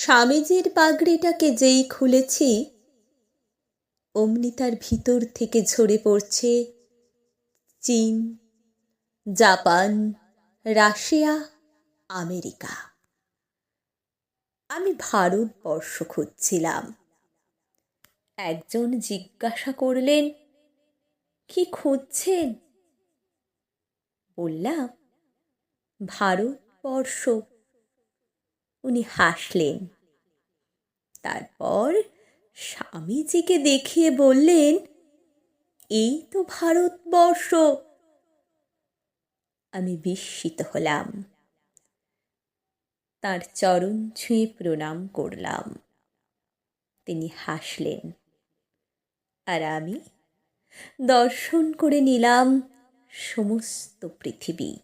স্বামীজির পাগড়িটাকে যেই খুলেছি, অমনি তার ভিতর থেকে ঝরে পড়ছে চীন, জাপান, রাশিয়া, আমেরিকা। আমি ভারতবর্ষ খুঁজছিলাম। একজন জিজ্ঞাসা করলেন, কি খুঁজছেন? বললাম, ভারতবর্ষ। উনি হাসলেন। তারপর স্বামীজিকে দেখিয়ে বললেন, এই তো ভারতবর্ষ। আমি বিস্মিত হলাম। তাঁর চরণ ছুঁয়ে প্রণাম করলাম। তিনি হাসলেন, আর আমি দর্শন করে নিলাম সমস্ত পৃথিবী।